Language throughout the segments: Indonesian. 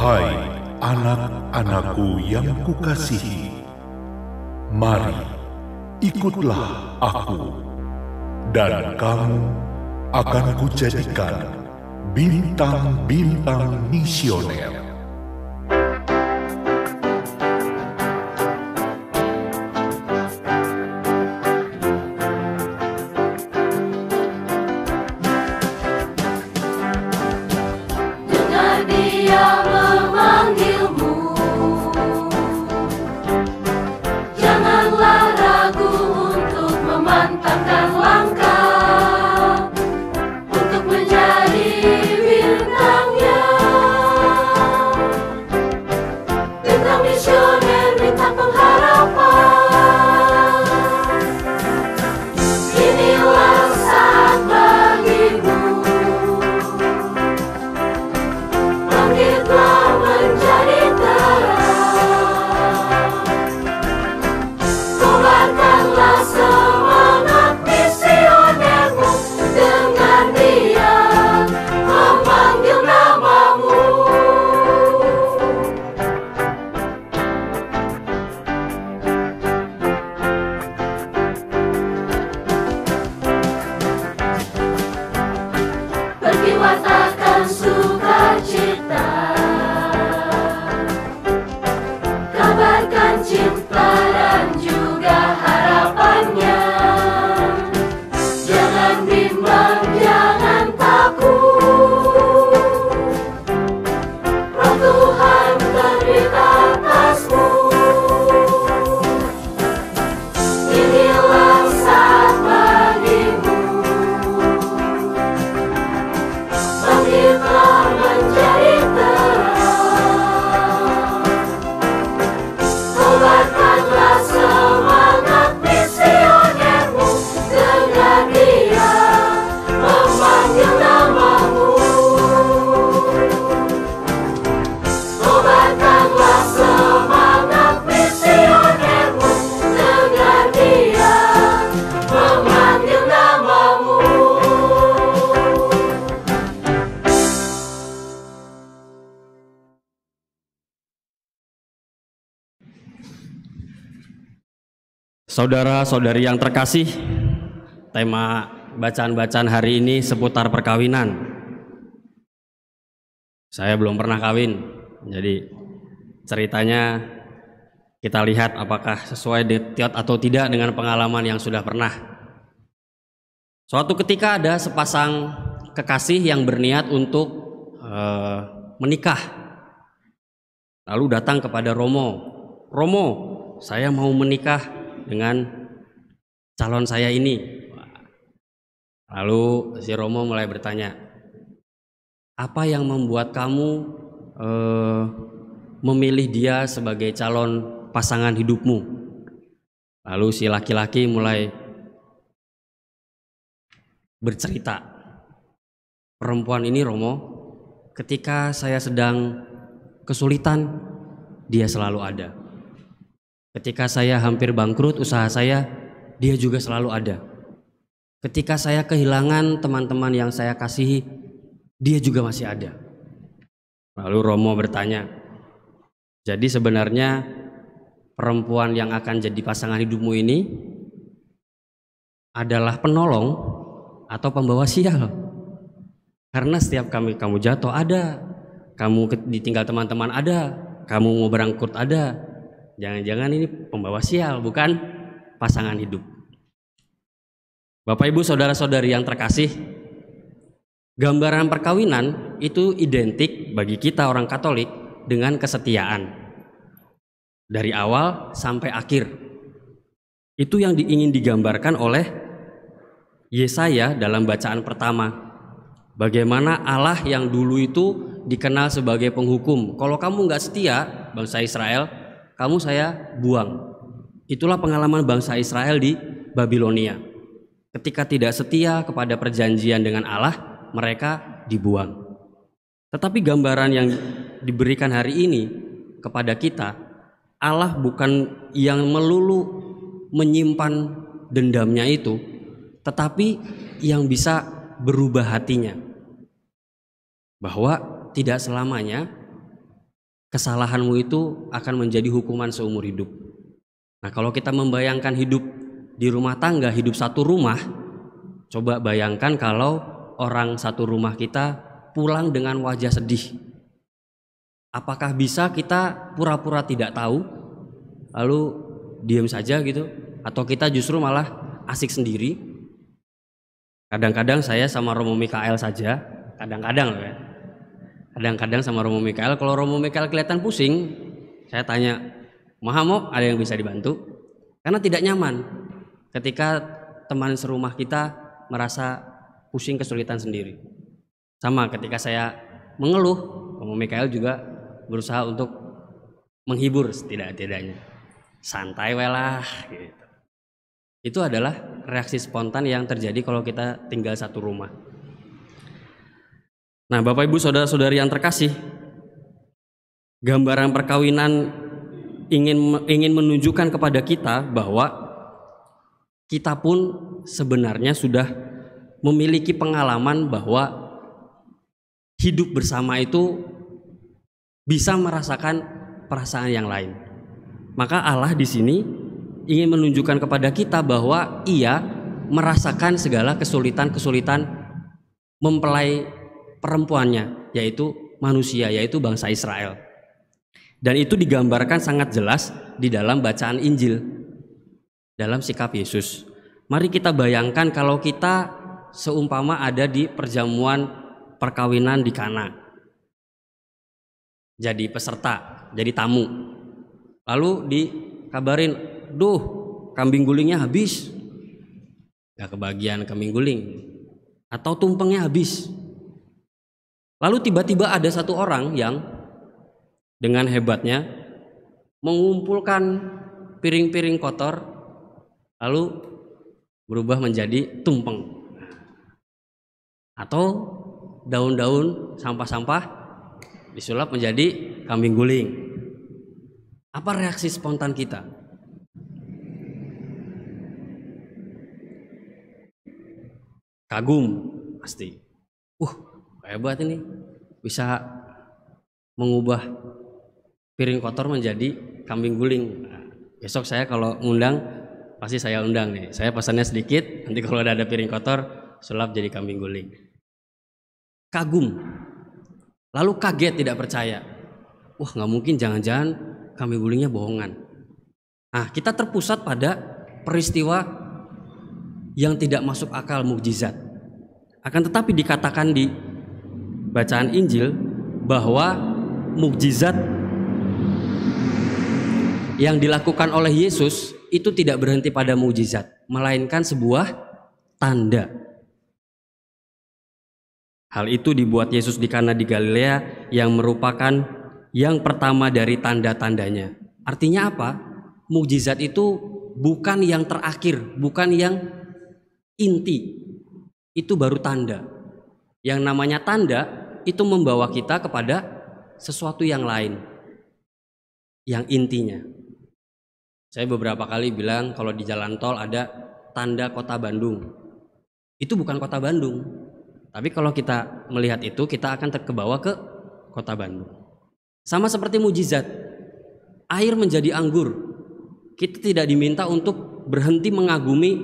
Hai anak-anakku yang kukasihi, mari ikutlah aku, dan kamu akan kujadikan bintang-bintang misioner. Wartakan sukacita, kabarkan cinta dan juga harapannya. Jangan bimbang, jangan takut, Roh Tuhan terbit atasmu. Inilah saat bagimu, bangkitlah menjadi terang, kobarkanlah semangat misionermu, dengar Dia memanggil namamu. Kobarkanlah semangat misionermu, dengar Dia memanggil namamu. Saudara-saudari yang terkasih, tema bacaan-bacaan hari ini seputar perkawinan. Saya belum pernah kawin, jadi ceritanya kita lihat apakah sesuai detail atau tidak dengan pengalaman yang sudah pernah. Suatu ketika ada sepasang kekasih yang berniat untuk menikah. Lalu datang kepada Romo, "Romo, saya mau menikah dengan calon saya ini." Lalu si Romo mulai bertanya, "Apa yang membuat kamu memilih dia sebagai calon pasangan hidupmu?" Lalu si laki-laki mulai bercerita, "Perempuan ini, Romo, ketika saya sedang kesulitan, dia selalu ada. Ketika saya hampir bangkrut usaha saya, dia juga selalu ada. Ketika saya kehilangan teman-teman yang saya kasihi, dia juga masih ada." Lalu Romo bertanya, "Jadi sebenarnya perempuan yang akan jadi pasangan hidupmu ini adalah penolong atau pembawa sial? Karena setiap kali kamu jatuh ada, kamu ditinggal teman-teman ada, kamu mau berangkut ada. Jangan-jangan ini pembawa sial, bukan pasangan hidup." Bapak Ibu saudara-saudari yang terkasih, gambaran perkawinan itu identik bagi kita orang Katolik dengan kesetiaan. Dari awal sampai akhir. Itu yang ingin digambarkan oleh Yesaya dalam bacaan pertama. Bagaimana Allah yang dulu itu dikenal sebagai penghukum. Kalau kamu nggak setia, bangsa Israel, kamu saya buang. Itulah pengalaman bangsa Israel di Babilonia. Ketika tidak setia kepada perjanjian dengan Allah, mereka dibuang. Tetapi gambaran yang diberikan hari ini kepada kita, Allah bukan yang melulu menyimpan dendamnya itu, tetapi yang bisa berubah hatinya. Bahwa tidak selamanya kesalahanmu itu akan menjadi hukuman seumur hidup. Nah, kalau kita membayangkan hidup di rumah tangga, hidup satu rumah, coba bayangkan kalau orang satu rumah kita pulang dengan wajah sedih. Apakah bisa kita pura-pura tidak tahu, lalu diam saja gitu? Atau kita justru malah asik sendiri? Kadang-kadang saya sama Romo Mikael saja, kadang-kadang loh ya. Kadang-kadang sama Romo Mikael, kalau Romo Mikael kelihatan pusing, saya tanya, Mahamo, ada yang bisa dibantu? Karena tidak nyaman ketika teman serumah kita merasa pusing kesulitan sendiri. Sama ketika saya mengeluh, Romo Mikael juga berusaha untuk menghibur setidak-tidaknya. Santai welah gitu. Itu adalah reaksi spontan yang terjadi kalau kita tinggal satu rumah. Nah, Bapak Ibu saudara-saudari yang terkasih, gambaran perkawinan ingin menunjukkan kepada kita bahwa kita pun sebenarnya sudah memiliki pengalaman bahwa hidup bersama itu bisa merasakan perasaan yang lain. Maka Allah di sini ingin menunjukkan kepada kita bahwa Ia merasakan segala kesulitan-kesulitan mempelai perempuannya, yaitu manusia, yaitu bangsa Israel. Dan itu digambarkan sangat jelas di dalam bacaan Injil, dalam sikap Yesus. Mari kita bayangkan kalau kita seumpama ada di perjamuan perkawinan di Kana, jadi peserta, jadi tamu. Lalu dikabarin, duh, kambing gulingnya habis, gak kebagian kambing guling, atau tumpengnya habis. Lalu tiba-tiba ada satu orang yang dengan hebatnya mengumpulkan piring-piring kotor, lalu berubah menjadi tumpeng. Atau daun-daun sampah-sampah disulap menjadi kambing guling. Apa reaksi spontan kita? Kagum pasti. Hebat ini, bisa mengubah piring kotor menjadi kambing guling. Nah, besok saya kalau ngundang pasti saya undang nih. Saya pesannya sedikit, nanti kalau ada piring kotor sulap jadi kambing guling. Kagum, lalu kaget, tidak percaya. Wah, nggak mungkin, jangan-jangan kambing gulingnya bohongan. Nah, kita terpusat pada peristiwa yang tidak masuk akal, mukjizat. Akan tetapi dikatakan di bacaan Injil bahwa mukjizat yang dilakukan oleh Yesus itu tidak berhenti pada mukjizat, melainkan sebuah tanda. Hal itu dibuat Yesus di Kana di Galilea yang merupakan yang pertama dari tanda-tandanya. Artinya apa? Mukjizat itu bukan yang terakhir, bukan yang inti. Itu baru tanda. Yang namanya tanda itu membawa kita kepada sesuatu yang lain, yang intinya. Saya beberapa kali bilang kalau di jalan tol ada tanda kota Bandung. Itu bukan kota Bandung, tapi kalau kita melihat itu kita akan terkebawa ke kota Bandung. Sama seperti mujizat, air menjadi anggur. Kita tidak diminta untuk berhenti mengagumi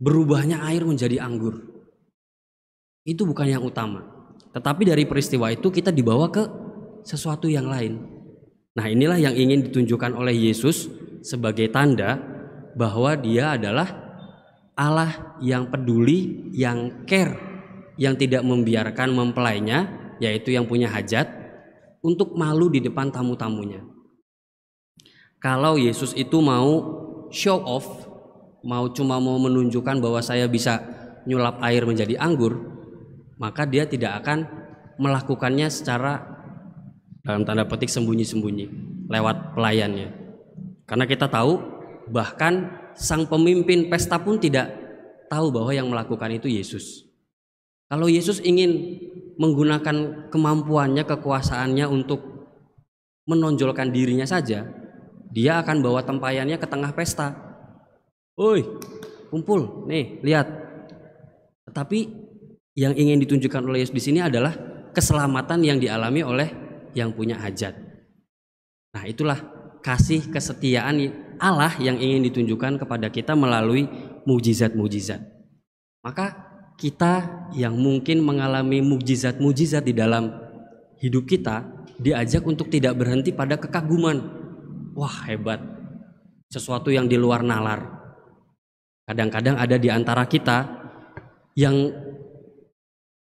berubahnya air menjadi anggur. Itu bukan yang utama. Tetapi dari peristiwa itu kita dibawa ke sesuatu yang lain. Nah, inilah yang ingin ditunjukkan oleh Yesus sebagai tanda bahwa Dia adalah Allah yang peduli, yang care, yang tidak membiarkan mempelainya, yaitu yang punya hajat, untuk malu di depan tamu-tamunya. Kalau Yesus itu mau show off, cuma mau menunjukkan bahwa saya bisa nyulap air menjadi anggur, maka Dia tidak akan melakukannya secara dalam tanda petik sembunyi-sembunyi lewat pelayannya. Karena kita tahu bahkan sang pemimpin pesta pun tidak tahu bahwa yang melakukan itu Yesus. Kalau Yesus ingin menggunakan kemampuannya, kekuasaannya untuk menonjolkan dirinya saja, Dia akan bawa tempayannya ke tengah pesta. Oi, kumpul, nih, lihat. Tetapi yang ingin ditunjukkan oleh Yesus di sini adalah keselamatan yang dialami oleh yang punya hajat. Nah, itulah kasih kesetiaan Allah yang ingin ditunjukkan kepada kita melalui mukjizat-mukjizat. Maka kita yang mungkin mengalami mukjizat-mukjizat di dalam hidup kita diajak untuk tidak berhenti pada kekaguman. Wah, hebat. Sesuatu yang di luar nalar. Kadang-kadang ada di antara kita yang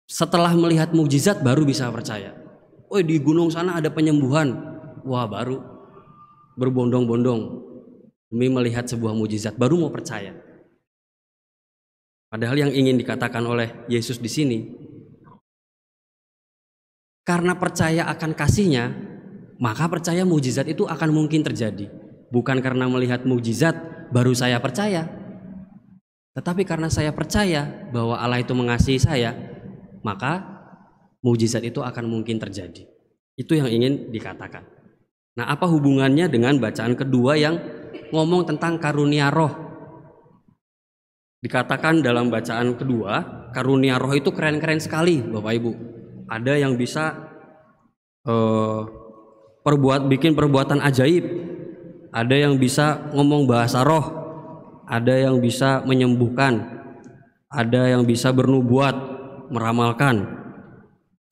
setelah melihat mukjizat baru bisa percaya. Oh, di gunung sana ada penyembuhan. Wah, baru berbondong-bondong demi melihat sebuah mukjizat, baru mau percaya. Padahal yang ingin dikatakan oleh Yesus di sini, karena percaya akan kasih-Nya, maka percaya mukjizat itu akan mungkin terjadi. Bukan karena melihat mukjizat baru saya percaya, tetapi karena saya percaya bahwa Allah itu mengasihi saya, maka mukjizat itu akan mungkin terjadi. Itu yang ingin dikatakan. Nah, apa hubungannya dengan bacaan kedua yang ngomong tentang karunia roh? Dikatakan dalam bacaan kedua, karunia roh itu keren-keren sekali, Bapak Ibu. Ada yang bisa bikin perbuatan ajaib, ada yang bisa ngomong bahasa roh, ada yang bisa menyembuhkan, ada yang bisa bernubuat, meramalkan.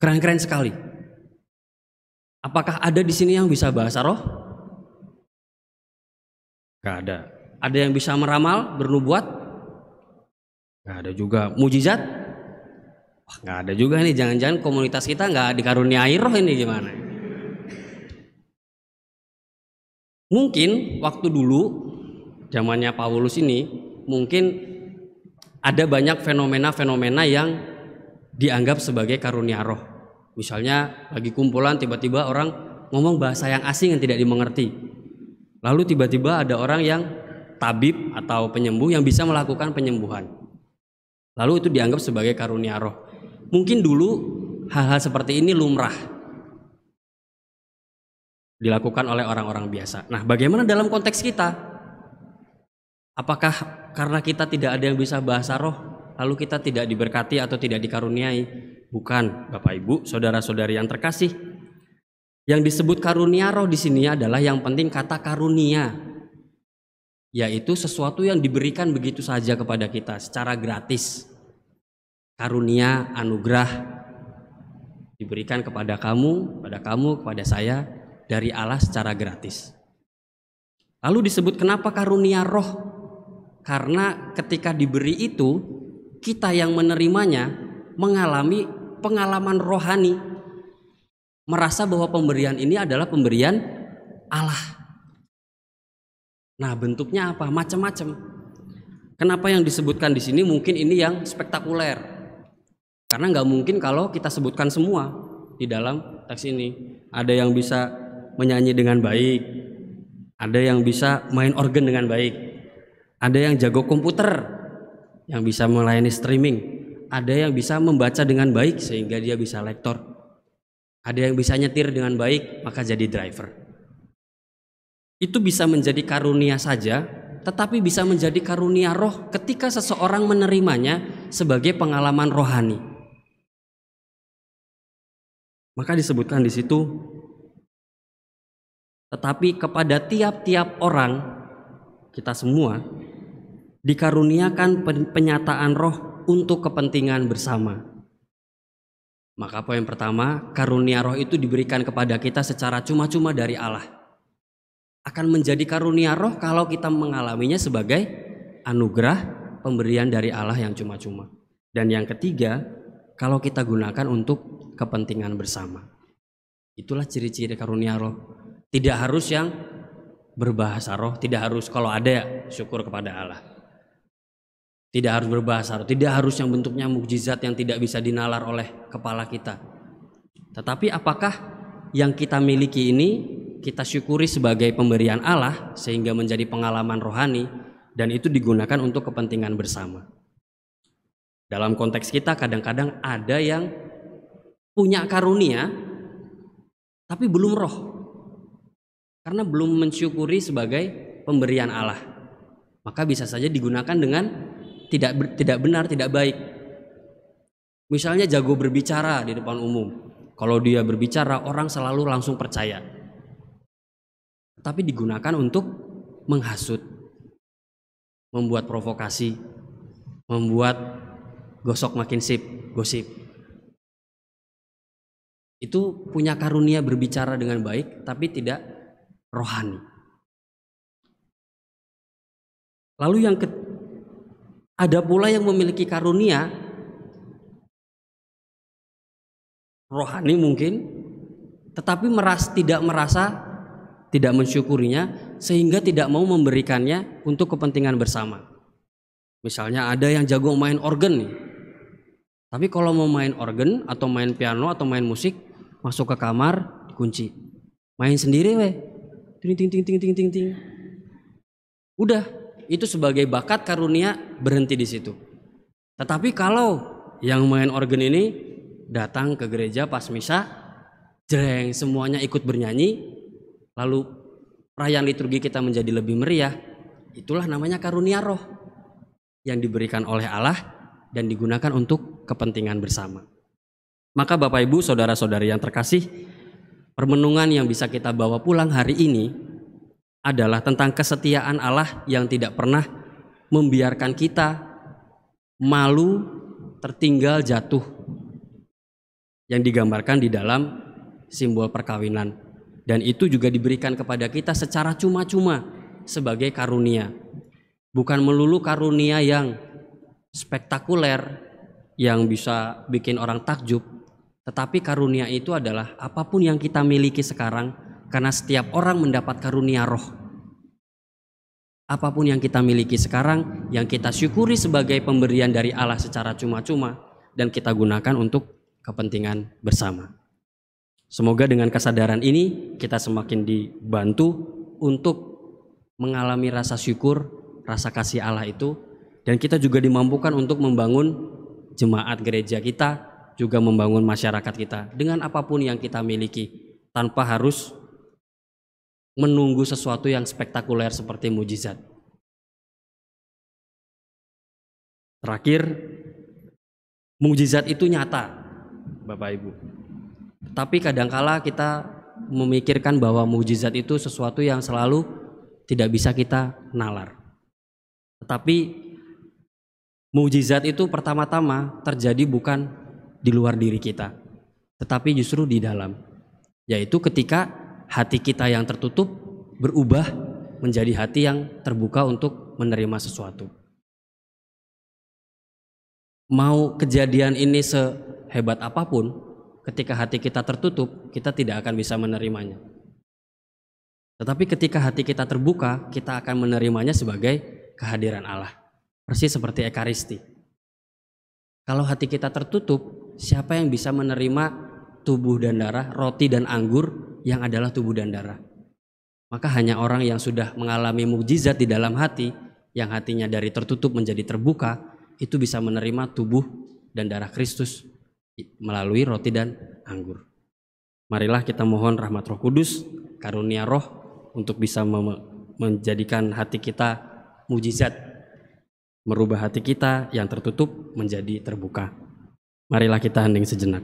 Keren-keren sekali. Apakah ada di sini yang bisa bahasa roh? Gak ada. Ada yang bisa meramal, bernubuat? Gak ada juga. Mujizat? Wah, gak ada juga nih. Jangan-jangan komunitas kita gak dikaruniai roh ini gimana? Mungkin waktu dulu zamannya Paulus ini, mungkin ada banyak fenomena-fenomena yang dianggap sebagai karunia roh. Misalnya lagi kumpulan tiba-tiba orang ngomong bahasa yang asing yang tidak dimengerti. Lalu tiba-tiba ada orang yang tabib atau penyembuh yang bisa melakukan penyembuhan. Lalu itu dianggap sebagai karunia roh. Mungkin dulu hal-hal seperti ini lumrah dilakukan oleh orang-orang biasa. Nah, bagaimana dalam konteks kita? Apakah karena kita tidak ada yang bisa bahasa roh, lalu kita tidak diberkati atau tidak dikaruniai? Bukan, Bapak Ibu, saudara-saudari yang terkasih. Yang disebut karunia roh di sini adalah yang penting kata karunia, yaitu sesuatu yang diberikan begitu saja kepada kita secara gratis. Karunia, anugerah diberikan kepada kamu, kepada saya dari Allah secara gratis. Lalu disebut kenapa karunia roh? Karena ketika diberi itu, kita yang menerimanya mengalami pengalaman rohani, merasa bahwa pemberian ini adalah pemberian Allah. Nah, bentuknya apa? Macam-macam. Kenapa yang disebutkan di sini mungkin ini yang spektakuler? Karena nggak mungkin kalau kita sebutkan semua di dalam teks ini. Ada yang bisa menyanyi dengan baik, ada yang bisa main organ dengan baik, ada yang jago komputer, yang bisa melayani streaming, ada yang bisa membaca dengan baik sehingga dia bisa lektor, ada yang bisa nyetir dengan baik maka jadi driver. Itu bisa menjadi karunia saja, tetapi bisa menjadi karunia roh ketika seseorang menerimanya sebagai pengalaman rohani. Maka disebutkan di situ, tetapi kepada tiap-tiap orang, kita semua dikaruniakan penyataan roh untuk kepentingan bersama. Maka poin pertama, karunia roh itu diberikan kepada kita secara cuma-cuma dari Allah. Akan menjadi karunia roh kalau kita mengalaminya sebagai anugerah pemberian dari Allah yang cuma-cuma. Dan yang ketiga, kalau kita gunakan untuk kepentingan bersama. Itulah ciri-ciri karunia roh. Tidak harus yang berbahasa roh, tidak harus, kalau ada ya syukur kepada Allah. Tidak harus berbahasa roh, tidak harus yang bentuknya mukjizat yang tidak bisa dinalar oleh kepala kita. Tetapi apakah yang kita miliki ini kita syukuri sebagai pemberian Allah sehingga menjadi pengalaman rohani dan itu digunakan untuk kepentingan bersama. Dalam konteks kita kadang-kadang ada yang punya karunia tapi belum roh, karena belum mensyukuri sebagai pemberian Allah. Maka bisa saja digunakan dengan tidak benar, tidak baik. Misalnya jago berbicara di depan umum, Kalau dia berbicara, orang selalu langsung percaya. Tapi digunakan untuk menghasut, membuat provokasi, membuat gosok makin sip, gosip. Itu punya karunia berbicara dengan baik, tapi tidak rohani. Lalu ada pula yang memiliki karunia rohani mungkin, tetapi tidak mensyukurinya, sehingga tidak mau memberikannya untuk kepentingan bersama. Misalnya ada yang jago main organ nih, tapi kalau mau main organ atau main piano atau main musik, masuk ke kamar dikunci, main sendiri weh, ting ting ting ting ting ting ting. Udah, itu sebagai bakat karunia berhenti di situ. Tetapi kalau yang main organ ini datang ke gereja pas misa, jreng, semuanya ikut bernyanyi, lalu perayaan liturgi kita menjadi lebih meriah, itulah namanya karunia roh yang diberikan oleh Allah dan digunakan untuk kepentingan bersama. Maka Bapak Ibu, saudara-saudari yang terkasih, permenungan yang bisa kita bawa pulang hari ini adalah tentang kesetiaan Allah yang tidak pernah membiarkan kita malu, tertinggal, jatuh, yang digambarkan di dalam simbol perkawinan. Dan itu juga diberikan kepada kita secara cuma-cuma sebagai karunia. Bukan melulu karunia yang spektakuler, yang bisa bikin orang takjub, tetapi karunia itu adalah apapun yang kita miliki sekarang, karena setiap orang mendapat karunia roh. Apapun yang kita miliki sekarang, yang kita syukuri sebagai pemberian dari Allah secara cuma-cuma, dan kita gunakan untuk kepentingan bersama. Semoga dengan kesadaran ini kita semakin dibantu untuk mengalami rasa syukur, rasa kasih Allah itu, dan kita juga dimampukan untuk membangun jemaat gereja kita, juga membangun masyarakat kita dengan apapun yang kita miliki, tanpa harus menunggu sesuatu yang spektakuler seperti mujizat. Terakhir, mujizat itu nyata, Bapak Ibu. Tapi kadangkala kita memikirkan bahwa mujizat itu sesuatu yang selalu tidak bisa kita nalar. Tetapi mujizat itu pertama-tama terjadi bukan di luar diri kita, tetapi justru di dalam. Yaitu ketika hati kita yang tertutup berubah menjadi hati yang terbuka untuk menerima sesuatu. Mau kejadian ini sehebat apapun, ketika hati kita tertutup, kita tidak akan bisa menerimanya. Tetapi ketika hati kita terbuka, kita akan menerimanya sebagai kehadiran Allah. Persis seperti Ekaristi. Kalau hati kita tertutup, siapa yang bisa menerima tubuh dan darah, roti dan anggur yang adalah tubuh dan darah? Maka hanya orang yang sudah mengalami mukjizat di dalam hati, yang hatinya dari tertutup menjadi terbuka, itu bisa menerima tubuh dan darah Kristus melalui roti dan anggur. Marilah kita mohon rahmat Roh Kudus, karunia roh untuk bisa menjadikan hati kita mukjizat, merubah hati kita yang tertutup menjadi terbuka. Marilah kita hening sejenak.